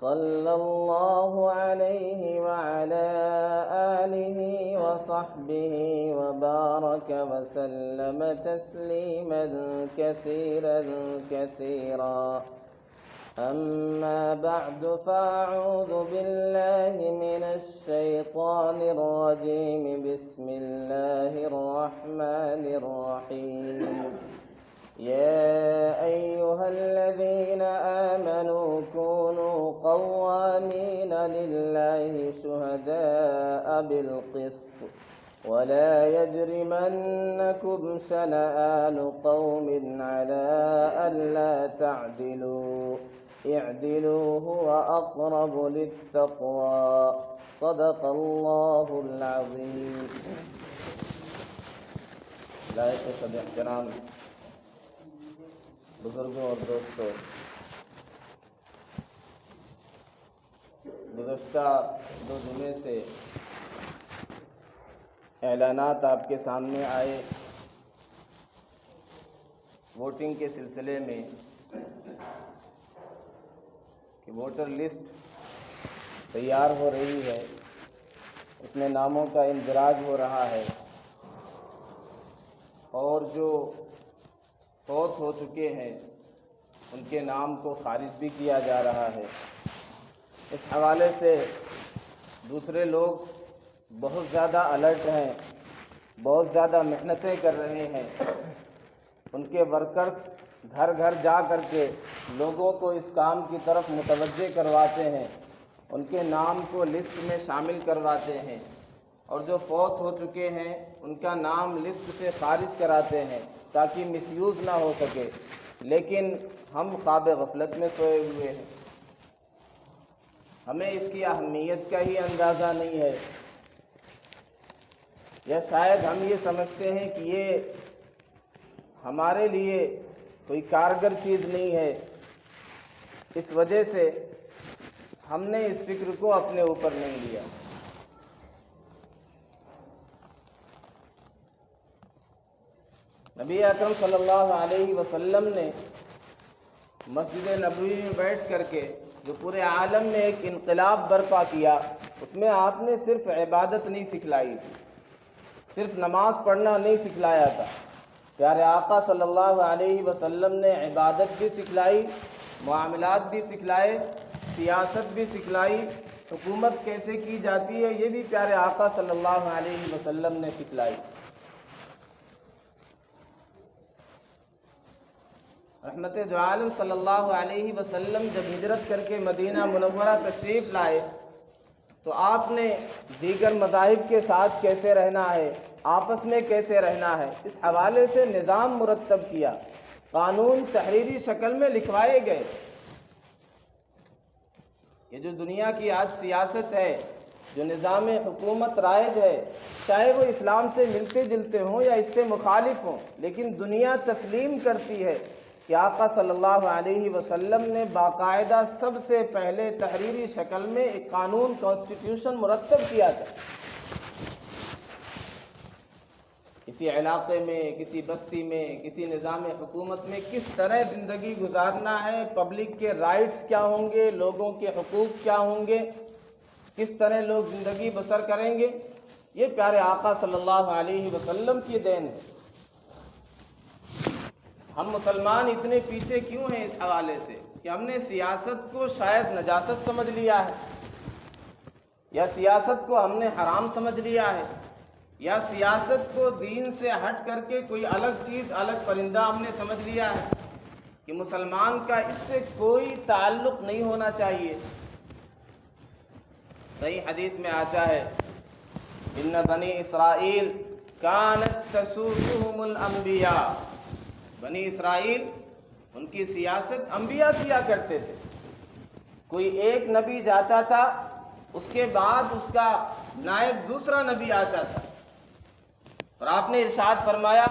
صلی اللہ علیہ وعلى آلہ وصحبہ وبارک وسلم تسلیما کثیرا کثیرا أما بعد فأعوذ بالله من الشيطان الرجيم بسم الله الرحمن الرحيم يا أيها الذين آمنوا كونوا قوامين لله شهداء بالقسط ولا يجرمنكم شنآن قوم على ألا تعدلوا اعدلوا هو أقرب للتقوى صدق الله العظيم. لائق صدر احترام بزرگوں اور دوستوں، گزشتہ 2 جمعے سے اعلانات آپ کے سامنے آئے ووٹنگ کے سلسلے میں کہ ووٹر لسٹ تیار ہو رہی ہے، اس میں ناموں کا اندراج ہو رہا ہے اور جو فوت ہو چکے ہیں ان کے نام کو خارج بھی کیا جا رہا ہے. اس حوالے سے دوسرے لوگ بہت زیادہ الرٹ ہیں، بہت زیادہ محنتیں کر رہے ہیں. ان کے ورکرز گھر گھر جا کر کے لوگوں کو اس کام کی طرف متوجہ کرواتے ہیں، ان کے نام کو لسٹ میں شامل کرواتے ہیں اور جو فوت ہو چکے ہیں ان کا نام لسٹ سے خارج کراتے ہیں تاکہ مس یوز نہ ہو سکے. لیکن ہم خواب غفلت میں سوئے ہوئے ہیں، ہمیں اس کی اہمیت کا ہی اندازہ نہیں ہے، یا شاید ہم یہ سمجھتے ہیں کہ یہ ہمارے لیے کوئی کارگر چیز نہیں ہے. اس وجہ سے ہم نے اس فکر کو اپنے اوپر نہیں لیا. نبی اکرم صلی اللہ علیہ وسلم نے مسجد نبوی میں بیٹھ کر کے جو پورے عالم میں ایک انقلاب برپا کیا، اس میں آپ نے صرف عبادت نہیں سکھلائی تھی، صرف نماز پڑھنا نہیں سکھلایا تھا. پیارے آقا صلی اللہ علیہ وسلم نے عبادت بھی سکھلائی، معاملات بھی سکھلائے، سیاست بھی سکھلائی، حکومت کیسے کی جاتی ہے یہ بھی پیارے آقا صلی اللہ علیہ وسلم نے سکھلائی. رحمت دو عالم صلی اللہ علیہ وسلم جب ہجرت کر کے مدینہ منورہ تشریف لائے تو آپ نے دیگر مذاہب کے ساتھ کیسے رہنا ہے، آپس میں کیسے رہنا ہے، اس حوالے سے نظام مرتب کیا، قانون تحریری شکل میں لکھوائے گئے. یہ جو دنیا کی آج سیاست ہے، جو نظام حکومت رائج ہے، چاہے وہ اسلام سے ملتے جلتے ہوں یا اس سے مخالف ہوں، لیکن دنیا تسلیم کرتی ہے کہ آقا صلی اللہ علیہ وسلم نے باقاعدہ سب سے پہلے تحریری شکل میں ایک قانون کانسٹیٹیوشن مرتب کیا تھا. کسی علاقے میں، کسی بستی میں، کسی نظام حکومت میں کس طرح زندگی گزارنا ہے، پبلک کے رائٹس کیا ہوں گے، لوگوں کے حقوق کیا ہوں گے، کس طرح لوگ زندگی بسر کریں گے، یہ پیارے آقا صلی اللہ علیہ وسلم کی دین ہے. ہم مسلمان اتنے پیچھے کیوں ہیں اس حوالے سے کہ ہم نے سیاست کو شاید نجاست سمجھ لیا ہے، یا سیاست کو ہم نے حرام سمجھ لیا ہے، یا سیاست کو دین سے ہٹ کر کے کوئی الگ چیز، الگ پرندہ ہم نے سمجھ لیا ہے کہ مسلمان کا اس سے کوئی تعلق نہیں ہونا چاہیے. صحیح حدیث میں آتا ہے ان بنی اسرائیل کانت تسوسهم الانبیاء، بنی اسرائیل ان کی سیاست انبیاء کیا کرتے تھے. کوئی ایک نبی جاتا تھا، اس کے بعد اس کا نائب دوسرا نبی آتا تھا، اور آپ نے ارشاد فرمایا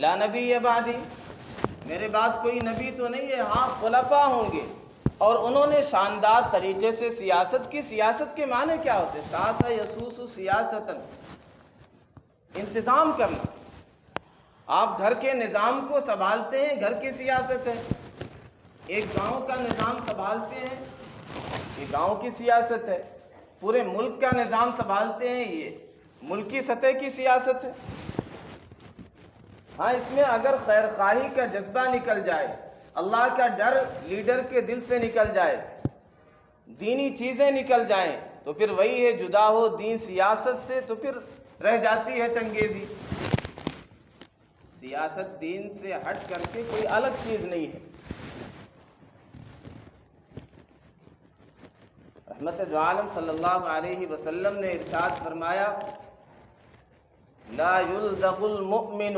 لا نبی بعدی، میرے بعد کوئی نبی تو نہیں ہے، ہاں خلفاء ہوں گے. اور انہوں نے شاندار طریقے سے سیاست کی. سیاست کے معنی کیا ہوتے؟ ساسا یسوس سیاستن، انتظام کرنا. آپ گھر کے نظام کو سنبھالتے ہیں، گھر کی سیاست ہے. ایک گاؤں کا نظام سنبھالتے ہیں، یہ گاؤں کی سیاست ہے، پورے ملک کا نظام سنبھالتے ہیں، یہ ملکی سطح کی سیاست ہے۔ ہاں، اس میں اگر خیر خواہی کا جذبہ نکل جائے، اللہ کا ڈر لیڈر کے دل سے نکل جائے، دینی چیزیں نکل جائیں، تو پھر وہی ہے جدا ہو دین سیاست سے، تو پھر رہ جاتی ہے چنگیزی۔ سیاست دین سے ہٹ کر کے کوئی الگ چیز نہیں ہے۔ رحمت دو عالم صلی اللہ علیہ وسلم نے ارشاد فرمایا، لا یلدغ المؤمن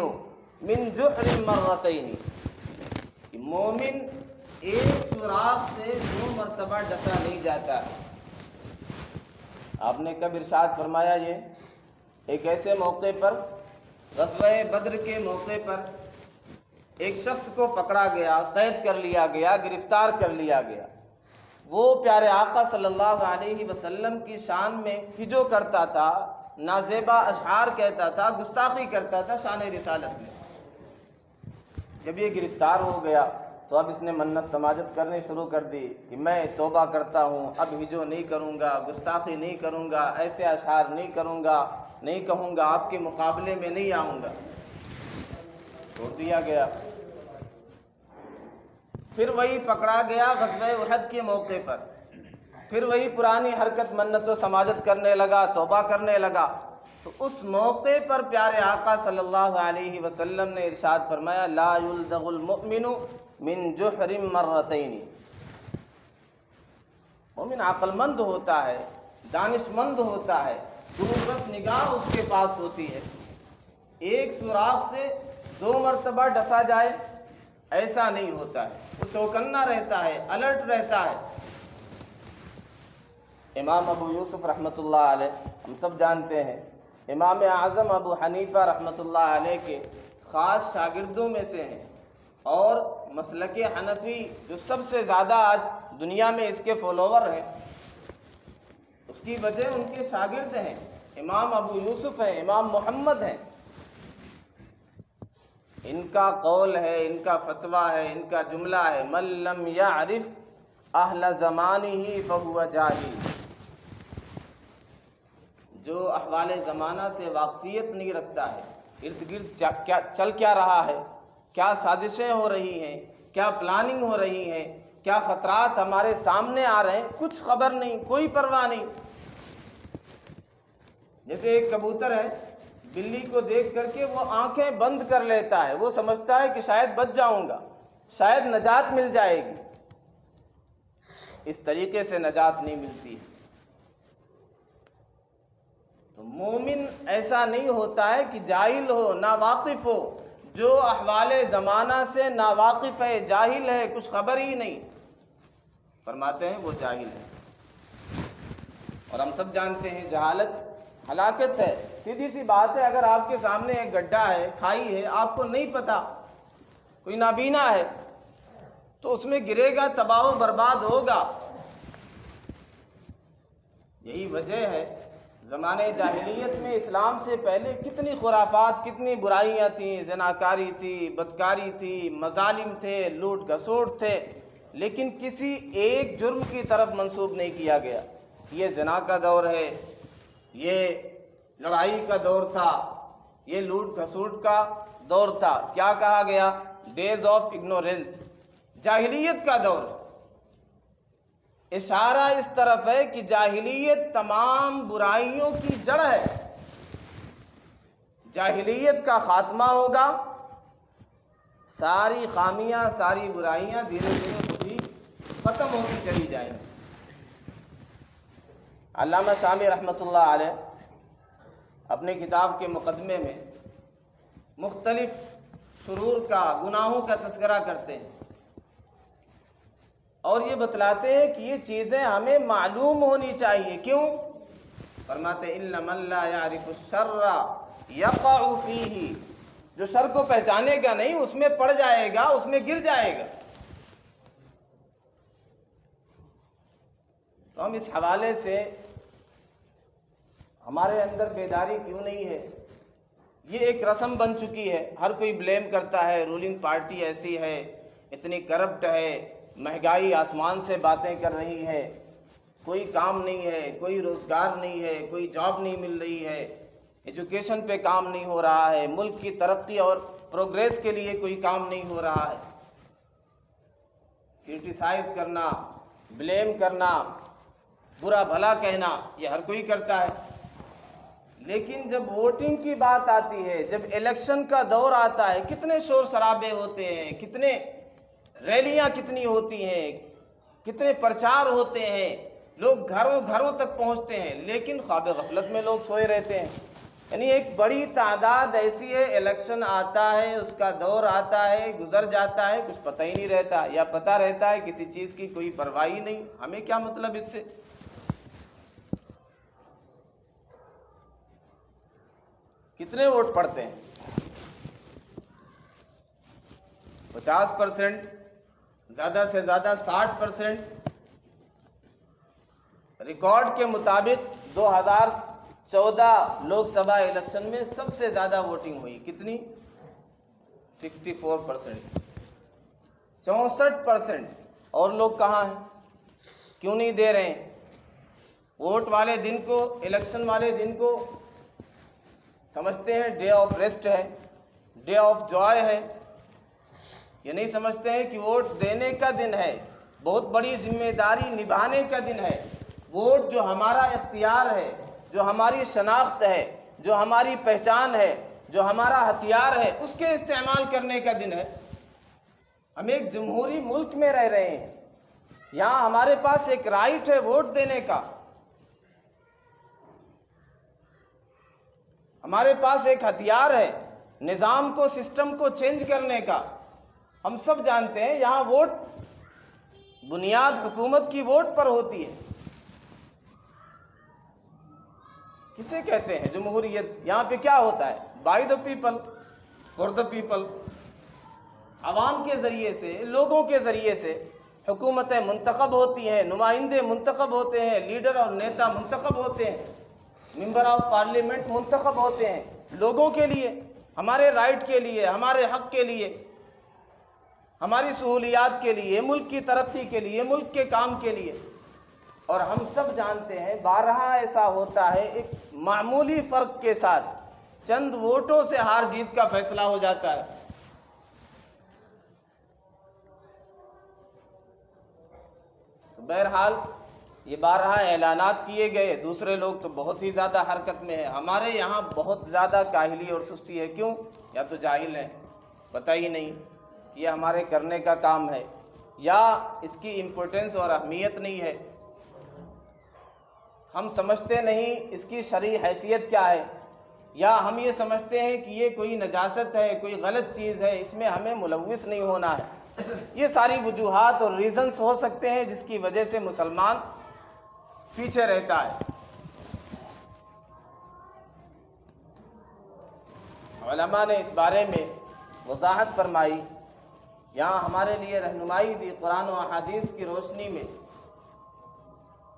من جحر مرتين، مومن ایک سوراخ سے 2 مرتبہ ڈسا نہیں جاتا۔ آپ نے کب ارشاد فرمایا؟ یہ ایک ایسے موقع پر، غزوہ بدر کے موقع پر، ایک شخص کو پکڑا گیا، قید کر لیا گیا، گرفتار کر لیا گیا۔ وہ پیارے آقا صلی اللہ علیہ وسلم کی شان میں ہجو کرتا تھا، نازیبا اشعار کہتا تھا، گستاخی کرتا تھا شان رسالت میں۔ جب یہ گرفتار ہو گیا تو اب اس نے منت سماجت کرنی شروع کر دی کہ میں توبہ کرتا ہوں، اب ہجو نہیں کروں گا، گستاخی نہیں کروں گا، ایسے اشعار نہیں کروں گا، نہیں کہوں گا، آپ کے مقابلے میں نہیں آؤں گا۔ چھوڑ دیا گیا۔ پھر وہی پکڑا گیا غزوہ احد کے موقع پر، پھر وہی پرانی حرکت، منت و سماجت کرنے لگا، توبہ کرنے لگا۔ تو اس موقع پر پیارے آقا صلی اللہ علیہ وسلم نے ارشاد فرمایا، لا یلدغ المؤمن من جحر مرتين، مومن عقل مند ہوتا ہے، دانش مند ہوتا ہے، دوررس نگاہ اس کے پاس ہوتی ہے۔ ایک سوراخ سے 2 مرتبہ ڈسا جائے ایسا نہیں ہوتا ہے، وہ چوکنا رہتا ہے، الرٹ رہتا ہے۔ امام ابو یوسف رحمۃ اللہ علیہ ہم سب جانتے ہیں، امام اعظم ابو حنیفہ رحمۃ اللہ علیہ کے خاص شاگردوں میں سے ہیں، اور مسلک حنفی جو سب سے زیادہ آج دنیا میں اس کے فالوور ہیں، اس کی وجہ ان کے شاگرد ہیں، امام ابو یوسف ہیں، امام محمد ہیں۔ ان کا قول ہے، ان کا فتویٰ ہے، ان کا جملہ ہے، من لم یعرف اہل زمانہ فہو جاہل، جو احوال زمانہ سے واقفیت نہیں رکھتا ہے، ارد گرد چل کیا رہا ہے، کیا سازشیں ہو رہی ہیں، کیا پلاننگ ہو رہی ہیں، کیا خطرات ہمارے سامنے آ رہے ہیں، کچھ خبر نہیں، کوئی پرواہ نہیں۔ جیسے ایک کبوتر ہے، بلی کو دیکھ کر کے وہ آنکھیں بند کر لیتا ہے، وہ سمجھتا ہے کہ شاید بچ جاؤں گا، شاید نجات مل جائے گی۔ اس طریقے سے نجات نہیں ملتی ہے۔ تو مومن ایسا نہیں ہوتا ہے کہ جاہل ہو، ناواقف ہو، جو احوال زمانہ سے ناواقف ہے، جاہل ہے، کچھ خبر ہی نہیں، فرماتے ہیں وہ جاہل ہے۔ اور ہم سب جانتے ہیں جہالت ہلاکت ہے۔ سیدھی سی بات ہے، اگر آپ کے سامنے ایک گڈھا ہے، کھائی ہے، آپ کو نہیں پتا، کوئی نابینا ہے، تو اس میں گرے گا، تباہ و برباد ہوگا۔ یہی وجہ ہے زمانے جاہلیت میں اسلام سے پہلے کتنی خرافات، کتنی برائیاں تھیں، زناکاری تھی، بدکاری تھی، مظالم تھے، لوٹ گھسوٹ تھے، لیکن کسی ایک جرم کی طرف منسوب نہیں کیا گیا۔ یہ زنا کا دور ہے، یہ لڑائی کا دور تھا، یہ لوٹ گھسوٹ کا دور تھا۔ کیا کہا گیا؟ ڈیز آف اگنورینس، جاہلیت کا دور۔ اشارہ اس طرف ہے کہ جاہلیت تمام برائیوں کی جڑ ہے۔ جاہلیت کا خاتمہ ہوگا، ساری خامیاں، ساری برائیاں دھیرے دھیرے خود ہی ختم ہوتی چلی جائیں گی۔ علامہ شامی رحمۃ اللہ علیہ اپنے کتاب کے مقدمے میں مختلف شرور کا، گناہوں کا تذکرہ کرتے ہیں، اور یہ بتلاتے ہیں کہ یہ چیزیں ہمیں معلوم ہونی چاہیے۔ کیوں؟ فرماتے ان من لا يعرف الشر يقع فيه، جو شر کو پہچانے گا نہیں، اس میں پڑ جائے گا، اس میں گر جائے گا۔ تو ہم اس حوالے سے ہمارے اندر بیداری کیوں نہیں ہے؟ یہ ایک رسم بن چکی ہے، ہر کوئی بلیم کرتا ہے، رولنگ پارٹی ایسی ہے، اتنی کرپٹ ہے، مہنگائی آسمان سے باتیں کر رہی ہے، کوئی کام نہیں ہے، کوئی روزگار نہیں ہے، کوئی جاب نہیں مل رہی ہے، ایجوکیشن پہ کام نہیں ہو رہا ہے، ملک کی ترقی اور پروگریس کے لیے کوئی کام نہیں ہو رہا ہے۔ کرٹیسائز کرنا، بلیم کرنا، برا بھلا کہنا، یہ ہر کوئی کرتا ہے، لیکن جب ووٹنگ کی بات آتی ہے، جب الیکشن کا دور آتا ہے، کتنے شور شرابے ہوتے ہیں، کتنے ریلیاں کتنی ہوتی ہیں، کتنے پرچار ہوتے ہیں، لوگ گھروں گھروں تک پہنچتے ہیں، لیکن خواب غفلت میں لوگ سوئے رہتے ہیں۔ یعنی ایک بڑی تعداد ایسی ہے، الیکشن آتا ہے، اس کا دور آتا ہے، گزر جاتا ہے، کچھ پتہ ہی نہیں رہتا، یا پتہ رہتا ہے کسی چیز کی کوئی پرواہ ہی نہیں، ہمیں کیا مطلب اس سے۔ کتنے ووٹ پڑتے ہیں؟ 50%، زیادہ سے زیادہ 60%۔ ریکارڈ کے مطابق 2014 لوک سبھا الیکشن میں سب سے زیادہ ووٹنگ ہوئی، کتنی؟ 64%۔ 64%۔ اور لوگ کہاں ہیں؟ کیوں نہیں دے رہے ہیں؟ ووٹ والے دن کو، الیکشن والے دن کو سمجھتے ہیں ڈے آف ریسٹ ہے، ڈے آف جوائے ہے، یہ نہیں سمجھتے ہیں کہ ووٹ دینے کا دن ہے، بہت بڑی ذمہ داری نبھانے کا دن ہے۔ ووٹ جو ہمارا اختیار ہے، جو ہماری شناخت ہے، جو ہماری پہچان ہے، جو ہمارا ہتھیار ہے، اس کے استعمال کرنے کا دن ہے۔ ہم ایک جمہوری ملک میں رہ رہے ہیں، یہاں ہمارے پاس ایک رائٹ ہے ووٹ دینے کا، ہمارے پاس ایک ہتھیار ہے نظام کو، سسٹم کو چینج کرنے کا۔ ہم سب جانتے ہیں یہاں ووٹ، بنیاد حکومت کی ووٹ پر ہوتی ہے۔ کسے کہتے ہیں جمہوریت؟ یہاں پہ کیا ہوتا ہے؟ By the people, for the people, عوام کے ذریعے سے، لوگوں کے ذریعے سے حکومتیں منتخب ہوتی ہیں، نمائندے منتخب ہوتے ہیں، لیڈر اور نیتا منتخب ہوتے ہیں، ممبر آف پارلیمنٹ منتخب ہوتے ہیں، لوگوں کے لیے، ہمارے رائٹ کے لیے، ہمارے حق کے لیے، ہماری سہولیات کے لیے، ملک کی ترقی کے لیے، ملک کے کام کے لیے۔ اور ہم سب جانتے ہیں بارہا ایسا ہوتا ہے، ایک معمولی فرق کے ساتھ چند ووٹوں سے ہار جیت کا فیصلہ ہو جاتا ہے۔ بہرحال یہ بارہا اعلانات کیے گئے، دوسرے لوگ تو بہت ہی زیادہ حرکت میں ہیں۔ ہمارے یہاں بہت زیادہ کاہلی اور سستی ہے، کیوں؟ یا تو جاہل ہیں، پتہ ہی نہیں کہ یہ ہمارے کرنے کا کام ہے، یا اس کی امپورٹنس اور اہمیت نہیں ہے، ہم سمجھتے نہیں اس کی شرعی حیثیت کیا ہے، یا ہم یہ سمجھتے ہیں کہ یہ کوئی نجاست ہے، کوئی غلط چیز ہے، اس میں ہمیں ملوث نہیں ہونا ہے۔ یہ ساری وجوہات اور ریزنز ہو سکتے ہیں جس کی وجہ سے مسلمان پیچھے رہتا ہے۔ علماء نے اس بارے میں وضاحت فرمائی، یہاں ہمارے لیے رہنمائی دی قرآن و احادیث کی روشنی میں،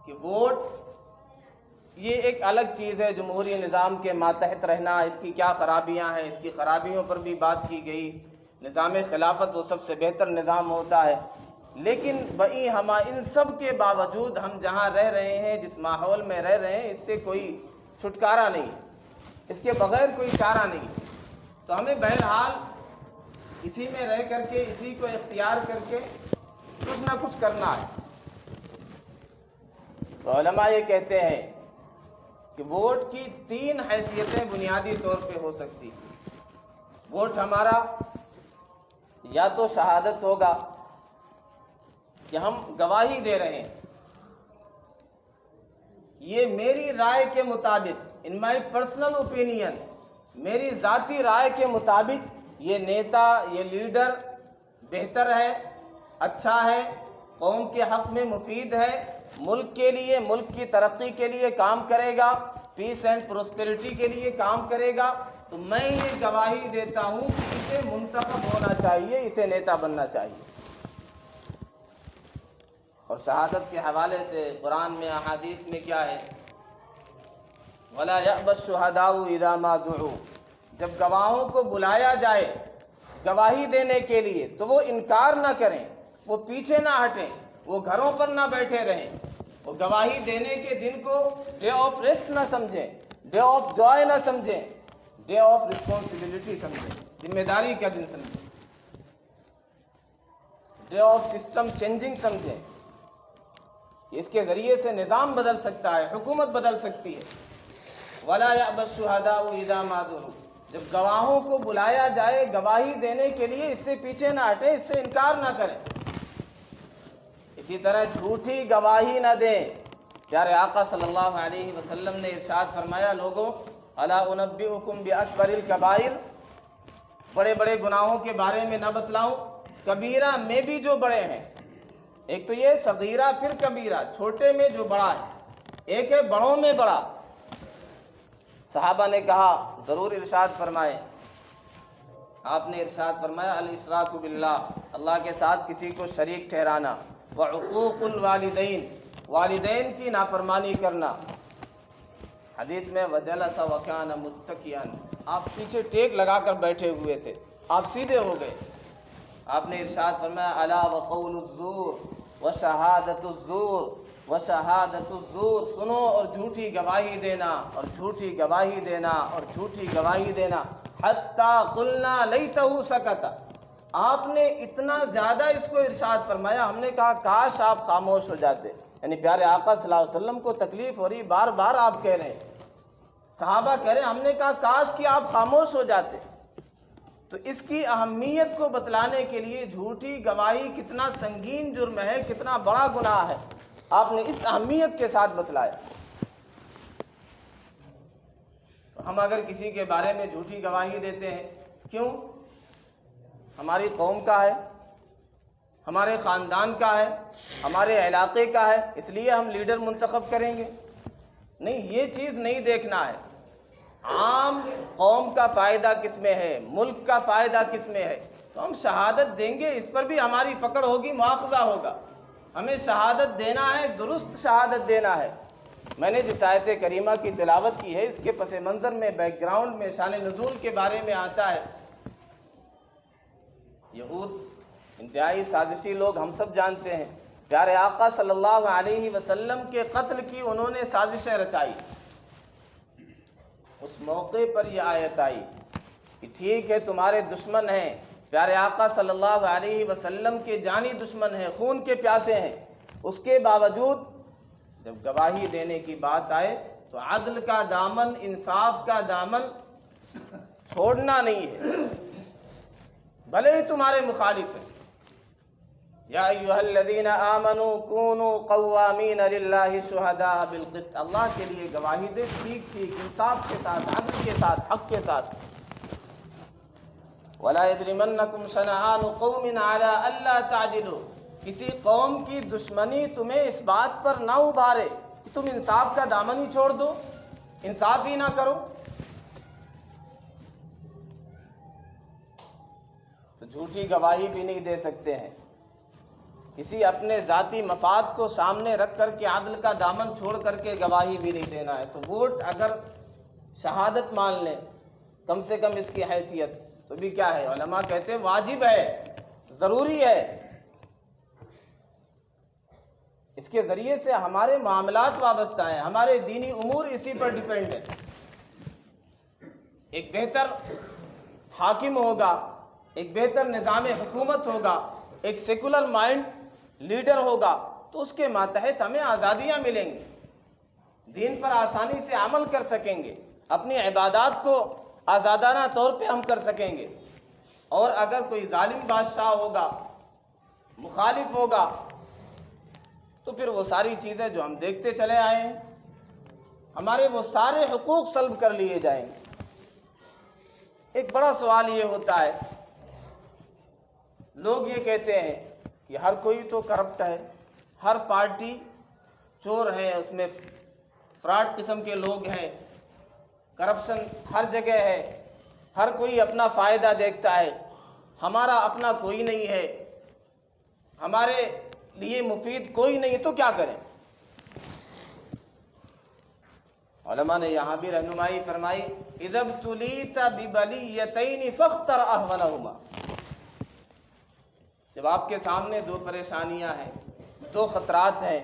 کہ ووٹ یہ ایک الگ چیز ہے، جمہوری نظام کے ماتحت رہنا، اس کی کیا خرابیاں ہیں، اس کی خرابیوں پر بھی بات کی گئی۔ نظام خلافت وہ سب سے بہتر نظام ہوتا ہے، لیکن بئی ہم ان سب کے باوجود ہم جہاں رہ رہے ہیں، جس ماحول میں رہ رہے ہیں، اس سے کوئی چھٹکارا نہیں، اس کے بغیر کوئی چارہ نہیں، تو ہمیں بہرحال اسی میں رہ کر کے، اسی کو اختیار کر کے کچھ نہ کچھ کرنا ہے۔ تو علماء یہ کہتے ہیں کہ ووٹ کی 3 حیثیتیں بنیادی طور پہ ہو سکتی ہیں۔ ووٹ ہمارا یا تو شہادت ہوگا کہ ہم گواہی دے رہے ہیں، یہ میری رائے کے مطابق، ان مائی پرسنل اوپینین، میری ذاتی رائے کے مطابق یہ نیتا، یہ لیڈر بہتر ہے، اچھا ہے، قوم کے حق میں مفید ہے، ملک کے لیے، ملک کی ترقی کے لیے کام کرے گا، پیس اینڈ پروسپیرٹی کے لیے کام کرے گا، تو میں یہ گواہی دیتا ہوں کہ اسے منتخب ہونا چاہیے، اسے نیتا بننا چاہیے۔ اور شہادت کے حوالے سے قرآن میں، احادیث میں کیا ہے؟ وَلَا يَأْبَ الشُّهَدَاءُ إِذَا مَا دُعُوا، جب گواہوں کو بلایا جائے گواہی دینے کے لیے تو وہ انکار نہ کریں، وہ پیچھے نہ ہٹیں، وہ گھروں پر نہ بیٹھے رہیں، وہ گواہی دینے کے دن کو ڈے آف ریسٹ نہ سمجھیں، ڈے آف جوائے نہ سمجھیں، ڈے آف رسپانسبلٹی سمجھیں، ذمہ داری کا دن سمجھیں، ڈے آف سسٹم چینجنگ سمجھیں۔ اس کے ذریعے سے نظام بدل سکتا ہے، حکومت بدل سکتی ہے۔ وَلَا يَأْبَ الشُّهَدَاءُ إِذَا مَا دُعُوا، جب گواہوں کو بلایا جائے گواہی دینے کے لیے اس سے پیچھے نہ ہٹیں، اس سے انکار نہ کریں۔ اسی طرح جھوٹی گواہی نہ دیں۔ پیارے آقا صلی اللہ علیہ وسلم نے ارشاد فرمایا، لوگوں الا انبئکم باکبر الکبائر، بڑے بڑے گناہوں کے بارے میں نہ بتلاؤں؟ کبیرہ میں بھی جو بڑے ہیں، ایک تو یہ صغیرہ پھر کبیرہ، چھوٹے میں جو بڑا ہے، ایک ہے بڑوں میں بڑا۔ صحابہ نے کہا ضرور ارشاد فرمائیں۔ آپ نے ارشاد فرمایا الاشراک باللہ، اللہ کے ساتھ کسی کو شریک ٹھہرانا، وعقوق الوالدین، والدین کی نافرمانی کرنا۔ حدیث میں وجلس وکان متکئا، آپ پیچھے ٹیک لگا کر بیٹھے ہوئے تھے، آپ سیدھے ہو گئے۔ آپ نے ارشاد فرمایا الا وقول الزور وشہادۃ الزور وشہادۃ الزور، سنو اور جھوٹی گواہی دینا، اور جھوٹی گواہی دینا، اور جھوٹی گواہی دینا۔ حتی قلنا لیتہ سکت، آپ نے اتنا زیادہ اس کو ارشاد فرمایا، ہم نے کہا کاش آپ خاموش ہو جاتے۔ یعنی پیارے آقا صلی اللہ علیہ وسلم کو تکلیف ہو رہی، بار بار آپ کہہ رہے ہیں، صحابہ کہہ رہے ہیں ہم نے کہا کاش کہ آپ خاموش ہو جاتے۔ تو اس کی اہمیت کو بتلانے کے لیے جھوٹی گواہی کتنا سنگین جرم ہے، کتنا بڑا گناہ ہے، آپ نے اس اہمیت کے ساتھ بتلایا۔ تو ہم اگر کسی کے بارے میں جھوٹی گواہی دیتے ہیں، کیوں؟ ہماری قوم کا ہے، ہمارے خاندان کا ہے، ہمارے علاقے کا ہے، اس لیے ہم لیڈر منتخب کریں گے؟ نہیں، یہ چیز نہیں دیکھنا ہے۔ عام قوم کا فائدہ کس میں ہے، ملک کا فائدہ کس میں ہے، تو ہم شہادت دیں گے، اس پر بھی ہماری پکڑ ہوگی، مواخذہ ہوگا۔ ہمیں شہادت دینا ہے، درست شہادت دینا ہے۔ میں نے جس آیت کریمہ کی تلاوت کی ہے، اس کے پس منظر میں، بیک گراؤنڈ میں شان نزول کے بارے میں آتا ہے، یہود انتہائی سازشی لوگ، ہم سب جانتے ہیں، پیارے آقا صلی اللہ علیہ وسلم کے قتل کی انہوں نے سازشیں رچائی۔ اس موقع پر یہ آیت آئی کہ ٹھیک ہے تمہارے دشمن ہیں، پیارے آقا صلی اللہ علیہ وسلم کے جانی دشمن ہیں، خون کے پیاسے ہیں، اس کے باوجود جب گواہی دینے کی بات آئے تو عدل کا دامن، انصاف کا دامن چھوڑنا نہیں ہے، بھلے ہی تمہارے مخالف ہیں۔ یا ایھا الذین آمنوا کونوا قوامین للہ شہداء بالقسط، اللہ کے لیے گواہی دے، ٹھیک ٹھیک، انصاف کے ساتھ، عدل کے ساتھ، حق کے ساتھ۔ ولا یجرمنکم شنآن قوم علی الا تعدلوا، کسی قوم کی دشمنی تمہیں اس بات پر نہ ابھارے کہ تم انصاف کا دامن ہی چھوڑ دو، انصاف ہی نہ کرو۔ تو جھوٹی گواہی بھی نہیں دے سکتے ہیں، کسی اپنے ذاتی مفاد کو سامنے رکھ کر کے عدل کا دامن چھوڑ کر کے گواہی بھی نہیں دینا ہے۔ تو ووٹ اگر شہادت مان لیں، کم سے کم اس کی حیثیت، تو بھی کیا ہے، علماء کہتے ہیں واجب ہے، ضروری ہے۔ اس کے ذریعے سے ہمارے معاملات وابستہ ہیں، ہمارے دینی امور اسی پر ڈیپینڈ ہیں۔ ایک بہتر حاکم ہوگا، ایک بہتر نظام حکومت ہوگا، ایک سیکولر مائنڈ لیڈر ہوگا، تو اس کے ماتحت ہمیں آزادیاں ملیں گی، دین پر آسانی سے عمل کر سکیں گے، اپنی عبادات کو آزادانہ طور پہ ہم کر سکیں گے۔ اور اگر کوئی ظالم بادشاہ ہوگا، مخالف ہوگا، تو پھر وہ ساری چیزیں جو ہم دیکھتے چلے آئے ہیں، ہمارے وہ سارے حقوق سلب کر لیے جائیں گے۔ ایک بڑا سوال یہ ہوتا ہے، لوگ یہ کہتے ہیں کہ ہر کوئی تو کرپٹ ہے، ہر پارٹی چور ہے، اس میں فراڈ قسم کے لوگ ہیں، کرپشن ہر جگہ ہے، ہر کوئی اپنا فائدہ دیکھتا ہے، ہمارا اپنا کوئی نہیں ہے، ہمارے لیے مفید کوئی نہیں ہے، تو کیا کریں؟ علماء نے یہاں بھی رہنمائی فرمائی، اذا ابتلیت ببلیتین فاختر اہونہما، جب آپ کے سامنے دو پریشانیاں ہیں، دو خطرات ہیں،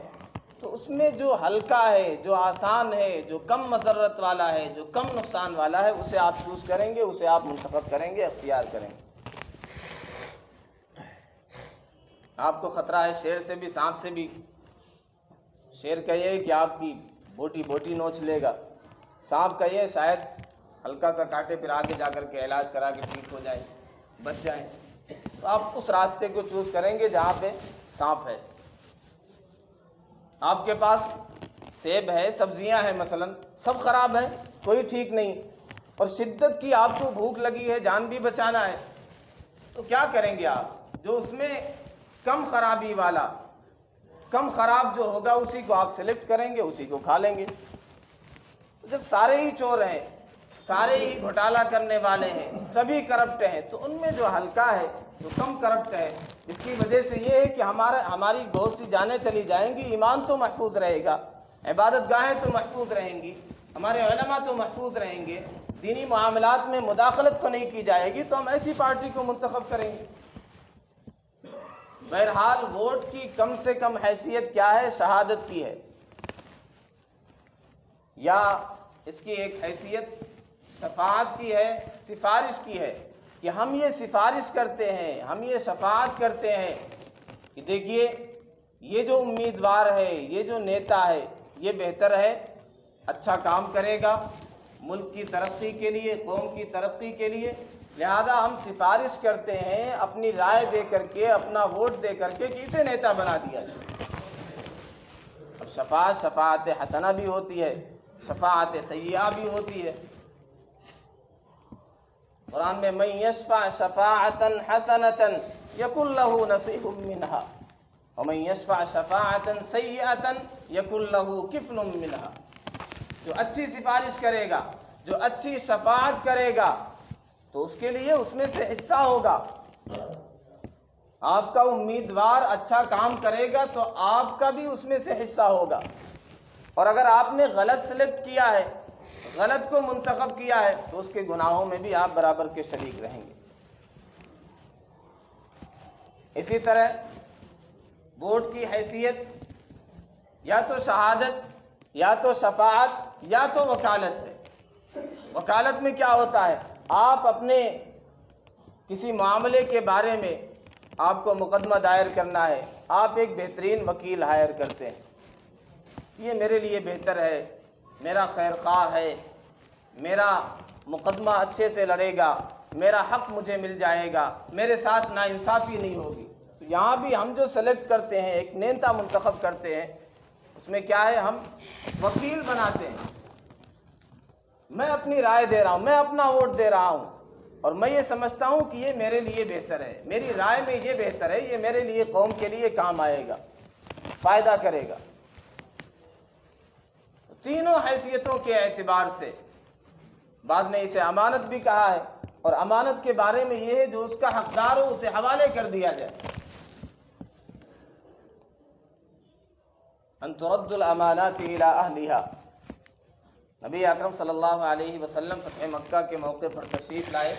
تو اس میں جو ہلکا ہے، جو آسان ہے، جو کم مضرت والا ہے، جو کم نقصان والا ہے، اسے آپ چوز کریں گے، اسے آپ منتخب کریں گے، اختیار کریں گے۔ آپ کو خطرہ ہے شیر سے بھی، سانپ سے بھی۔ شیر کا یہ ہے کہ آپ کی بوٹی بوٹی نوچ لے گا، سانپ کا یہ شاید ہلکا سا کاٹے، پھر آگے جا کر کے علاج کرا کے ٹھیک ہو جائے، بچ جائیں۔ تو آپ اس راستے کو چوز کریں گے جہاں پہ سانپ ہے۔ آپ کے پاس سیب ہے، سبزیاں ہیں مثلا، سب خراب ہیں، کوئی ٹھیک نہیں، اور شدت کی آپ کو بھوک لگی ہے، جان بھی بچانا ہے، تو کیا کریں گے آپ؟ جو اس میں کم خرابی والا، کم خراب جو ہوگا اسی کو آپ سلیکٹ کریں گے، اسی کو کھا لیں گے۔ جب سارے ہی چور ہیں، سارے ہی گھوٹالہ کرنے والے ہیں، سبھی کرپٹ ہیں، تو ان میں جو ہلکا ہے، جو کم کرپٹ ہے، اس کی وجہ سے یہ ہے کہ ہماری بہت سی جانیں چلی جائیں گی، ایمان تو محفوظ رہے گا، عبادت گاہیں تو محفوظ رہیں گی، ہمارے علماء تو محفوظ رہیں گے، دینی معاملات میں مداخلت کو نہیں کی جائے گی، تو ہم ایسی پارٹی کو منتخب کریں گے۔ بہرحال ووٹ کی کم سے کم حیثیت کیا ہے؟ شہادت کی ہے، یا اس کی ایک حیثیت شفاعت کی ہے، سفارش کی ہے، کہ ہم یہ سفارش کرتے ہیں، ہم یہ شفاعت کرتے ہیں کہ دیکھیے یہ جو امیدوار ہے، یہ جو نیتا ہے، یہ بہتر ہے، اچھا کام کرے گا ملک کی ترقی کے لیے، قوم کی ترقی کے لیے، لہذا ہم سفارش کرتے ہیں اپنی رائے دے کر کے، اپنا ووٹ دے کر کے کہ اسے نیتا بنا دیا جائے۔ اور شفاعت حسنہ بھی ہوتی ہے، شفاعت سیئہ بھی ہوتی ہے۔ قرآن میں من یشفع شفاعتا حسنتا یکن لہ نصیب منہا ومن یشفع شفاعتا سیئتا یکن لہ کفل منہا۔ جو اچھی سفارش کرے گا، جو اچھی شفاعت کرے گا، تو اس کے لیے اس میں سے حصہ ہوگا۔ آپ کا امیدوار اچھا کام کرے گا تو آپ کا بھی اس میں سے حصہ ہوگا، اور اگر آپ نے غلط سلیکٹ کیا ہے، غلط کو منتخب کیا ہے، تو اس کے گناہوں میں بھی آپ برابر کے شریک رہیں گے۔ اسی طرح ووٹ کی حیثیت یا تو شہادت، یا تو شفاعت، یا تو وکالت ہے۔ وکالت میں کیا ہوتا ہے؟ آپ اپنے کسی معاملے کے بارے میں آپ کو مقدمہ دائر کرنا ہے، آپ ایک بہترین وکیل ہائر کرتے ہیں، یہ میرے لیے بہتر ہے، میرا خیر خواہ ہے، میرا مقدمہ اچھے سے لڑے گا، میرا حق مجھے مل جائے گا، میرے ساتھ ناانصافی نہیں ہوگی۔ تو یہاں بھی ہم جو سلیکٹ کرتے ہیں، ایک نیتا منتخب کرتے ہیں، اس میں کیا ہے؟ ہم وکیل بناتے ہیں۔ میں اپنی رائے دے رہا ہوں، میں اپنا ووٹ دے رہا ہوں، اور میں یہ سمجھتا ہوں کہ یہ میرے لیے بہتر ہے، میری رائے میں یہ بہتر ہے، یہ میرے لیے، قوم کے لیے کام آئے گا، فائدہ کرے گا۔ تینوں حیثیتوں کے اعتبار سے بعد نے اسے امانت بھی کہا ہے، اور امانت کے بارے میں یہ ہے جو اس کا حقدار ہو اسے حوالے کر دیا جائے۔ ان ترد الامانات الى اہلها۔ نبی اکرم صلی اللہ علیہ وسلم فتح مکہ کے موقع پر تشریف لائے،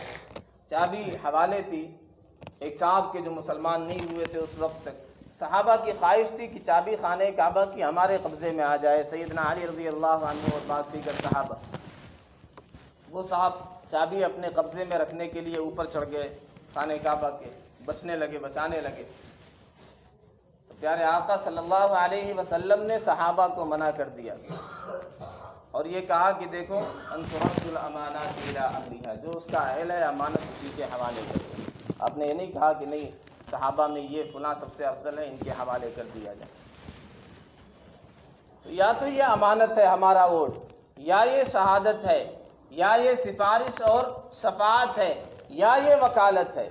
چابی حوالے تھی ایک صاحب کے جو مسلمان نہیں ہوئے تھے اس وقت تک۔ صحابہ کی خواہش تھی کہ چابی خانہ کعبہ کی ہمارے قبضے میں آ جائے، سیدنا علی رضی اللہ عنہ اور بعض دیگر صحابہ۔ وہ صاحب چابی اپنے قبضے میں رکھنے کے لیے اوپر چڑھ گئے خانہ کعبہ کے، بچنے لگے، بچانے لگے۔ پیارے آقا صلی اللہ علیہ وسلم نے صحابہ کو منع کر دیا، اور یہ کہا کہ دیکھو ان ترد الامانات الی اہلها، جو اس کا اہل ہے امانت اسی کے حوالے کر دو۔ آپ نے یہ نہیں کہا کہ نہیں صحابہ میں یہ فلاں سب سے افضل ہے، ان کے حوالے کر دیا جائے۔ تو یا تو یہ امانت ہے ہمارا ووٹ، یا یہ شہادت ہے، یا یہ سفارش اور شفاعت ہے، یا یہ وکالت ہے۔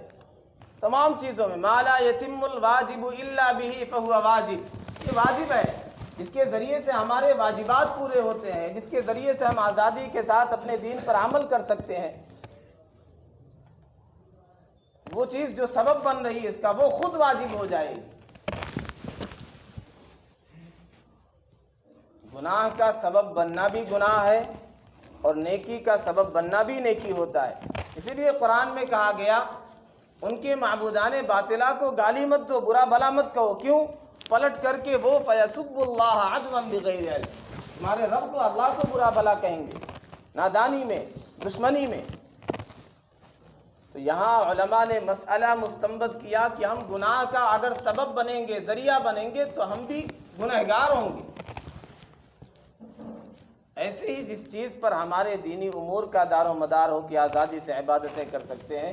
تمام چیزوں میں ما لا یتم الواجب الا به فهو واجب، یہ واجب ہے، جس کے ذریعے سے ہمارے واجبات پورے ہوتے ہیں، جس کے ذریعے سے ہم آزادی کے ساتھ اپنے دین پر عمل کر سکتے ہیں۔ وہ چیز جو سبب بن رہی ہے اس کا، وہ خود واجب ہو جائے گی۔ گناہ کا سبب بننا بھی گناہ ہے، اور نیکی کا سبب بننا بھی نیکی ہوتا ہے۔ اسی لیے قرآن میں کہا گیا ان کے معبودان باطلہ کو گالی مت دو، برا بھلا مت کہو. کیوں؟ پلٹ کر کے وہ فَيَسُبُّ اللَّهَ عَدْوًا بِغَيْرِ عِلْمٍ، تمہارے رب کو، اللہ کو برا بھلا کہیں گے نادانی میں، دشمنی میں. تو یہاں علماء نے مسئلہ مستنبط کیا کہ ہم گناہ کا اگر سبب بنیں گے، ذریعہ بنیں گے، تو ہم بھی گنہگار ہوں گے. ایسے ہی جس چیز پر ہمارے دینی امور کا دار و مدار ہو کہ آزادی سے عبادتیں کر سکتے ہیں،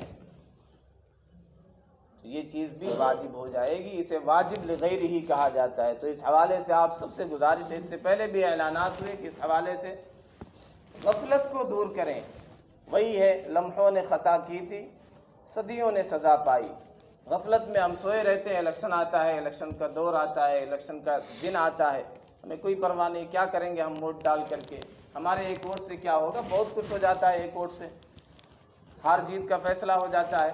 تو یہ چیز بھی واجب ہو جائے گی. اسے واجب لغیر ہی کہا جاتا ہے. تو اس حوالے سے آپ سب سے گزارش ہے، اس سے پہلے بھی اعلانات ہوئے کہ اس حوالے سے غفلت کو دور کریں. وہی ہے، لمحوں نے خطا کی تھی، صدیوں نے سزا پائی. غفلت میں ہم سوئے رہتے ہیں، الیکشن آتا ہے، الیکشن کا دور آتا ہے، الیکشن کا دن آتا ہے، ہمیں کوئی پرواہ نہیں، کیا کریں گے ہم ووٹ ڈال کر کے، ہمارے ایک ووٹ سے کیا ہوگا. بہت کچھ ہو جاتا ہے، ایک ووٹ سے ہار جیت کا فیصلہ ہو جاتا ہے،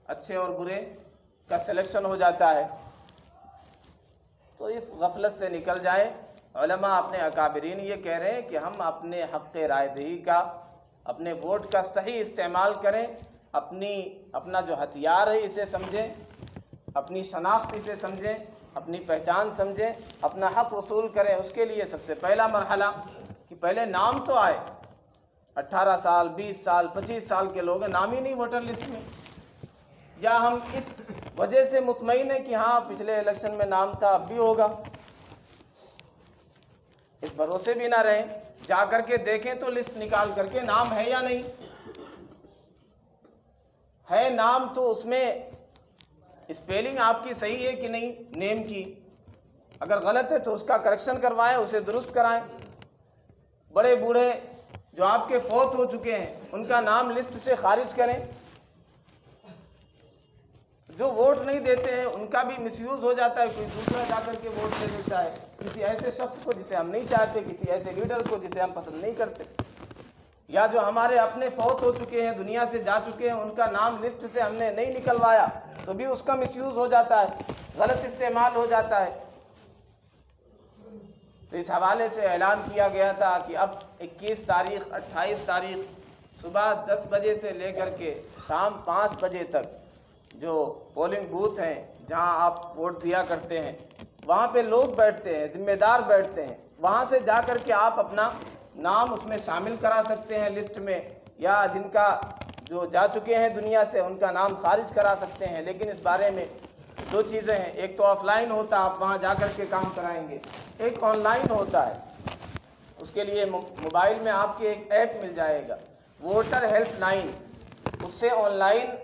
اچھے اور برے کا سلیکشن ہو جاتا ہے. تو اس غفلت سے نکل جائیں. علماء اپنے اکابرین یہ کہہ رہے ہیں کہ ہم اپنے حق رائے دہی کا، اپنے ووٹ کا صحیح استعمال کریں. اپنا جو ہتھیار ہے اسے سمجھیں، اپنی شناخت اسے سمجھیں، اپنی پہچان سمجھیں، اپنا حق وصول کریں. اس کے لیے سب سے پہلا مرحلہ کہ پہلے نام تو آئے. 18 سال، 20 سال، 25 سال کے لوگ ہیں، نام ہی نہیں ووٹر لسٹ میں. یا ہم اس وجہ سے مطمئن ہیں کہ ہاں پچھلے الیکشن میں نام تھا، اب بھی ہوگا، اس بھروسے بھی نہ رہیں. جا کر کے دیکھیں تو لسٹ نکال کر کے نام ہے یا نہیں ہے. نام تو اس میں اسپیلنگ آپ کی صحیح ہے کہ نہیں نیم کی، اگر غلط ہے تو اس کا کریکشن کروائیں، اسے درست کرائیں. بڑے بوڑھے جو آپ کے فوت ہو چکے ہیں ان کا نام لسٹ سے خارج کریں. جو ووٹ نہیں دیتے ہیں ان کا بھی مس یوز ہو جاتا ہے، کوئی دوسرا جا کر کے ووٹ دے دیتا ہے کسی ایسے شخص کو جسے ہم نہیں چاہتے، کسی ایسے لیڈر کو جسے ہم پسند نہیں کرتے. یا جو ہمارے اپنے فوت ہو چکے ہیں، دنیا سے جا چکے ہیں، ان کا نام لسٹ سے ہم نے نہیں نکلوایا تو بھی اس کا مس یوز ہو جاتا ہے، غلط استعمال ہو جاتا ہے. تو اس حوالے سے اعلان کیا گیا تھا کہ اب 21 تاریخ، 28 تاریخ صبح 10 بجے سے لے کر کے شام 5 بجے تک جو پولنگ بوتھ ہیں جہاں آپ ووٹ دیا کرتے ہیں، وہاں پہ لوگ بیٹھتے ہیں، ذمہ دار بیٹھتے ہیں. وہاں سے جا کر کے آپ اپنا نام اس میں شامل کرا سکتے ہیں لسٹ میں، یا جن کا جو جا چکے ہیں دنیا سے ان کا نام خارج کرا سکتے ہیں. لیکن اس بارے میں دو چیزیں ہیں، ایک تو آف لائن ہوتا، آپ وہاں جا کر کے کام کرائیں گے، ایک آن لائن ہوتا ہے. اس کے لیے موبائل میں آپ کے ایک ایپ مل جائے گا، ووٹر ہیلپ لائن. اس سے آن لائن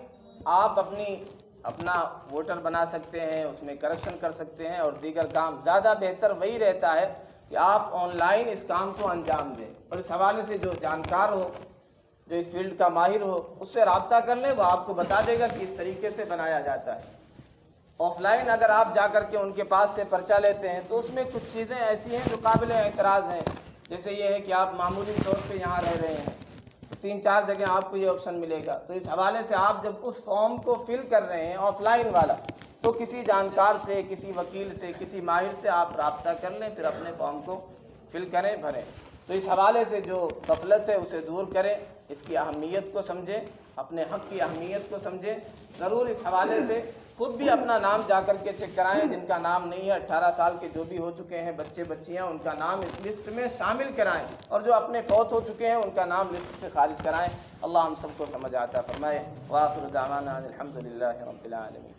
آپ اپنا ووٹر بنا سکتے ہیں، اس میں کریکشن کر سکتے ہیں اور دیگر کام. زیادہ بہتر وہی رہتا ہے کہ آپ آن لائن اس کام کو انجام دیں. اور اس حوالے سے جو جانکار ہو، جو اس فیلڈ کا ماہر ہو، اس سے رابطہ کر لیں، وہ آپ کو بتا دے گا کہ اس طریقے سے بنایا جاتا ہے. آف لائن اگر آپ جا کر کے ان کے پاس سے پرچہ لیتے ہیں تو اس میں کچھ چیزیں ایسی ہیں جو قابل اعتراض ہیں. جیسے یہ ہے کہ آپ معمولی طور پہ یہاں رہ رہے ہیں، 3-4 جگہ آپ کو یہ آپشن ملے گا. تو اس حوالے سے آپ جب اس فارم کو فل کر رہے ہیں آف لائن والا، تو کسی جانکار سے، کسی وکیل سے، کسی ماہر سے آپ رابطہ کر لیں، پھر اپنے فارم کو فل کریں، بھریں. تو اس حوالے سے جو غفلت ہے اسے دور کریں، اس کی اہمیت کو سمجھیں، اپنے حق کی اہمیت کو سمجھیں. ضرور اس حوالے سے خود بھی اپنا نام جا کر کے چیک کرائیں. جن کا نام نہیں ہے، 18 سال کے جو بھی ہو چکے ہیں بچے بچیاں، ان کا نام اس لسٹ میں شامل کرائیں، اور جو اپنے فوت ہو چکے ہیں ان کا نام لسٹ سے خارج کرائیں. اللہ ہم سب کو سمجھ آتا فرمائے. وآخر دعوانا الحمدللہ رب العالمین.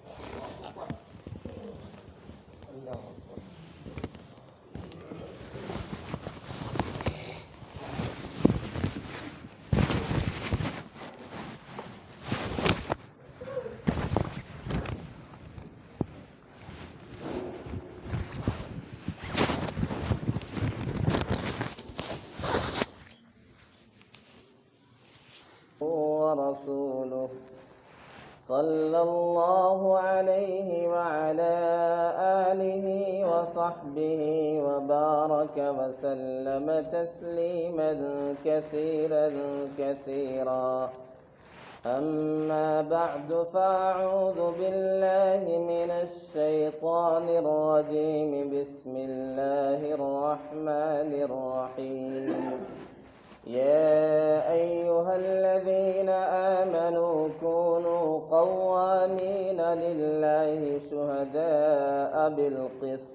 ورسوله صلى الله عليه وعلى آله وصحبه وبارك وسلم تسليما كثيرا كثيرا. أما بعد، فأعوذ بالله من الشيطان الرجيم. بسم الله الرحمن الرحيم. يا أيها الذين آمنوا كونوا قوامين لله شهداء بالقسط